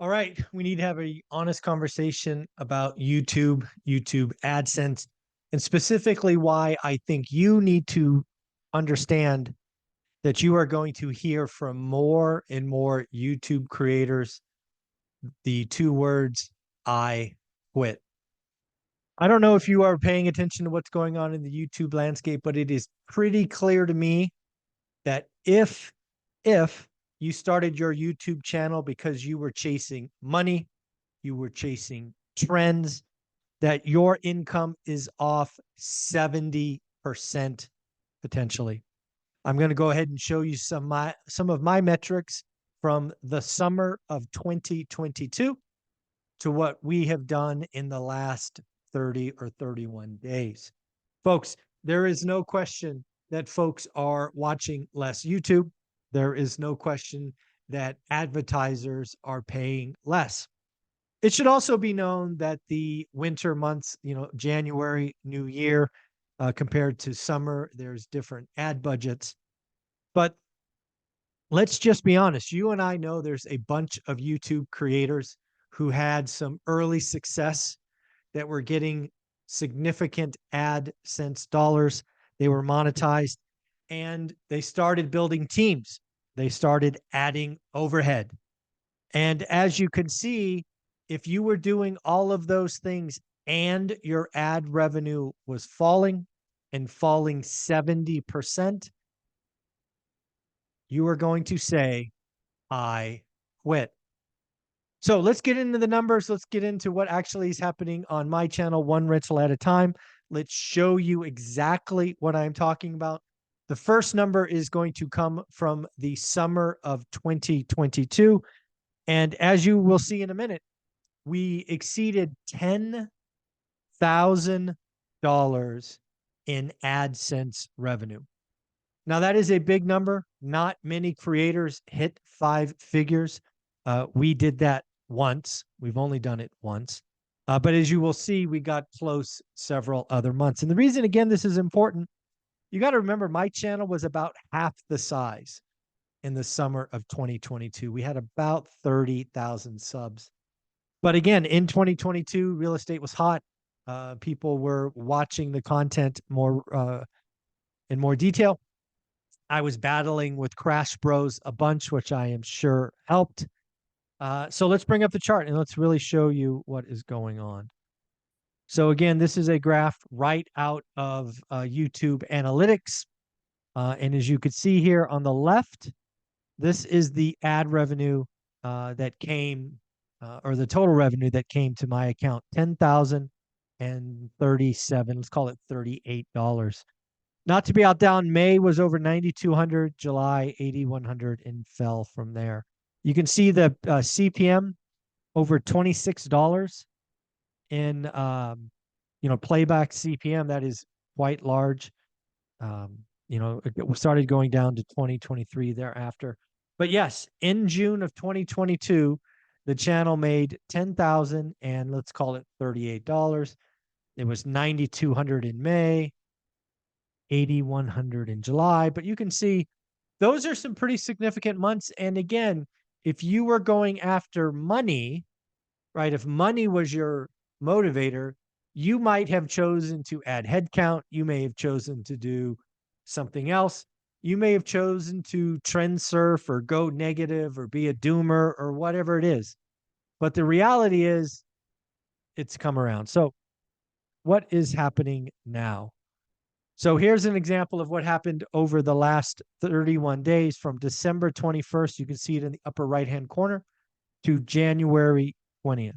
All right, we need to have a honest conversation about YouTube, YouTube AdSense, and specifically why I think you need to understand that you are going to hear from more and more YouTube creators the two words, I quit. I don't know if you are paying attention to what's going on in the YouTube landscape, but it is pretty clear to me that if you started your YouTube channel because you were chasing money, you were chasing trends, that your income is off 70% potentially. I'm going to go ahead and show you some of my metrics from the summer of 2022 to what we have done in the last 30 or 31 days. Folks, there is no question that folks are watching less YouTube. There is no question that advertisers are paying less. It should also be known that the winter months, January, New Year, compared to summer, there's different ad budgets. But let's just be honest. You and I know there's a bunch of YouTube creators who had some early success that were getting significant AdSense dollars. They were monetized and they started building teams. They started adding overhead. And as you can see, if you were doing all of those things and your ad revenue was falling and falling 70%, you are going to say, I quit. So let's get into the numbers. Let's get into what actually is happening on my channel, one rental at a time. Let's show you exactly what I'm talking about. The first number is going to come from the summer of 2022. And as you will see in a minute, we exceeded $10,000 in AdSense revenue. Now, that is a big number. Not many creators hit 5 figures. We did that once. We've only done it once. But as you will see, we got close several other months. And the reason, again, this is important, you got to remember my channel was about half the size in the summer of 2022. We had about 30,000 subs. But again, in 2022, real estate was hot. People were watching the content more in more detail. I was battling with Crash Bros a bunch, which I am sure helped. So let's bring up the chart and let's really show you what is going on. So again, this is a graph right out of YouTube Analytics. And as you could see here on the left, this is the ad revenue that came, or the total revenue that came to my account, $10,037. Let's call it $38. Not to be outdone, May was over 9,200, July 8,100, and fell from there. You can see the CPM over $26 in playback CPM. That is quite large. It started going down to 2023 thereafter. But yes, in June of 2022, the channel made $10,000 and let's call it $38. It was 9,200 in May, 8,100 in July. But you can see those are some pretty significant months. And again, if you were going after money, right, if money was your motivator, you might have chosen to add headcount. You may have chosen to do something else. You may have chosen to trend surf or go negative or be a doomer or whatever it is. But the reality is it's come around. So what is happening now? So here's an example of what happened over the last 31 days from December 21st. You can see it in the upper right-hand corner to January 20th.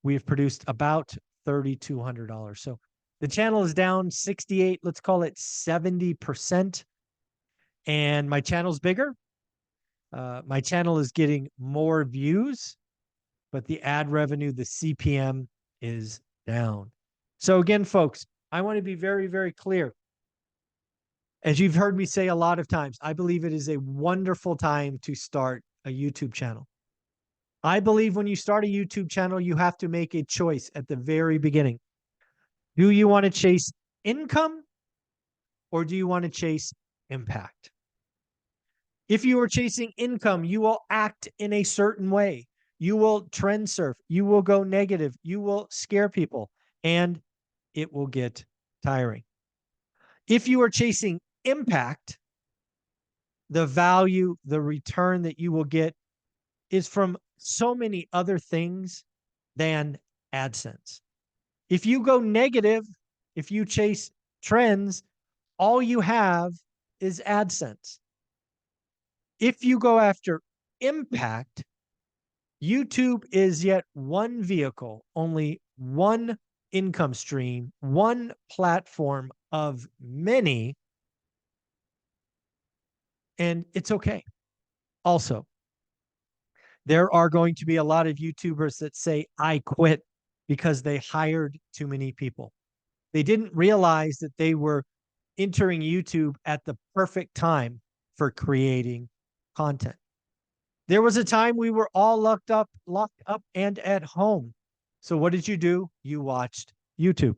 We have produced about $3,200. So the channel is down 68, let's call it 70%. And my channel's bigger. My channel is getting more views, but the ad revenue, the CPM is down. So again, folks, I want to be very, very clear. As you've heard me say a lot of times, I believe it is a wonderful time to start a YouTube channel. I believe when you start a YouTube channel, you have to make a choice at the very beginning. Do you want to chase income or do you want to chase impact? If you are chasing income, you will act in a certain way. You will trend surf. You will go negative. You will scare people, and it will get tiring. If you are chasing impact, the value, the return that you will get is from so many other things than AdSense. If you go negative, if you chase trends, all you have is AdSense. If you go after impact, YouTube is yet one vehicle, only one income stream, one platform of many, and it's okay. Also, there are going to be a lot of YouTubers that say, I quit because they hired too many people. They didn't realize that they were entering YouTube at the perfect time for creating content. There was a time we were all locked up and at home. So what did you do? You watched YouTube.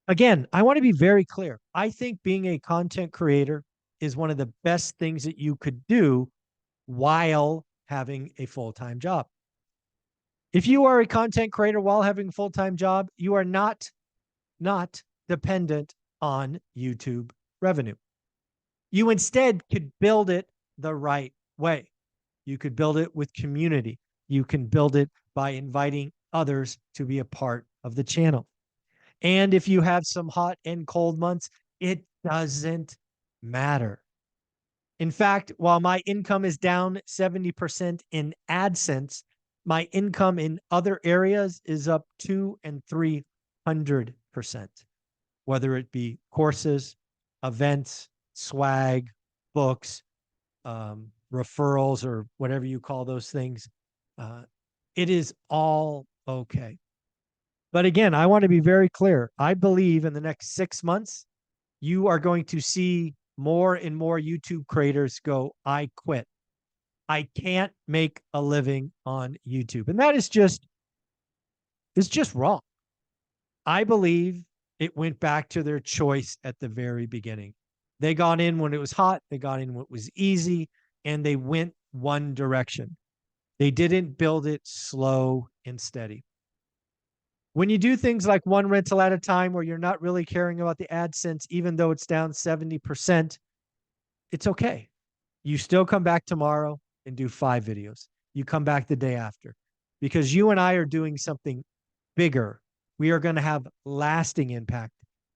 Again, I want to be very clear. I think being a content creator is one of the best things that you could do while having a full-time job. If you are a content creator while having a full-time job, you are not dependent on YouTube revenue. You instead could build it the right way. You could build it with community. You can build it by inviting others to be a part of the channel. And if you have some hot and cold months, it doesn't matter. In fact, while my income is down 70% in AdSense, my income in other areas is up 200% and 300%, whether it be courses, events, swag, books, referrals, or whatever you call those things. It is all okay. But again, I want to be very clear. I believe in the next 6 months, you are going to see more and more YouTube creators go, I quit. I can't make a living on YouTube. And that is just, it's just wrong. I believe it went back to their choice at the very beginning. They got in when it was hot, they got in when it was easy, and they went one direction. They didn't build it slow and steady. When you do things like one rental at a time where you're not really caring about the AdSense, even though it's down 70%, it's okay. You still come back tomorrow and do 5 videos. You come back the day after, because you and I are doing something bigger. We are going to have lasting impact,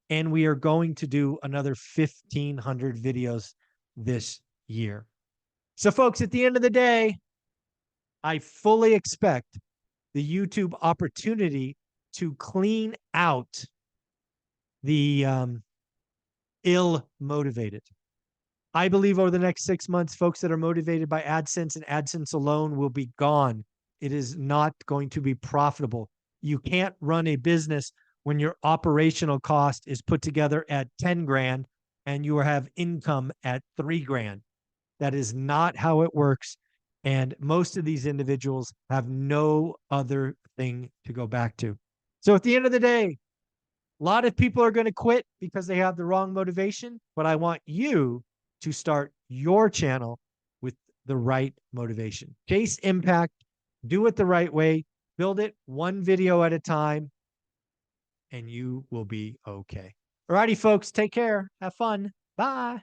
and we are going to do another 1,500 videos this year. So folks, at the end of the day, I fully expect the YouTube opportunity to clean out the ill-motivated. I believe over the next 6 months, folks that are motivated by AdSense and AdSense alone will be gone. It is not going to be profitable. You can't run a business when your operational cost is put together at 10 grand and you have income at 3 grand. That is not how it works. And most of these individuals have no other thing to go back to. So at the end of the day, a lot of people are going to quit because they have the wrong motivation, but I want you to start your channel with the right motivation. Chase impact, do it the right way, build it one video at a time, and you will be okay. Alrighty, folks, take care. Have fun. Bye.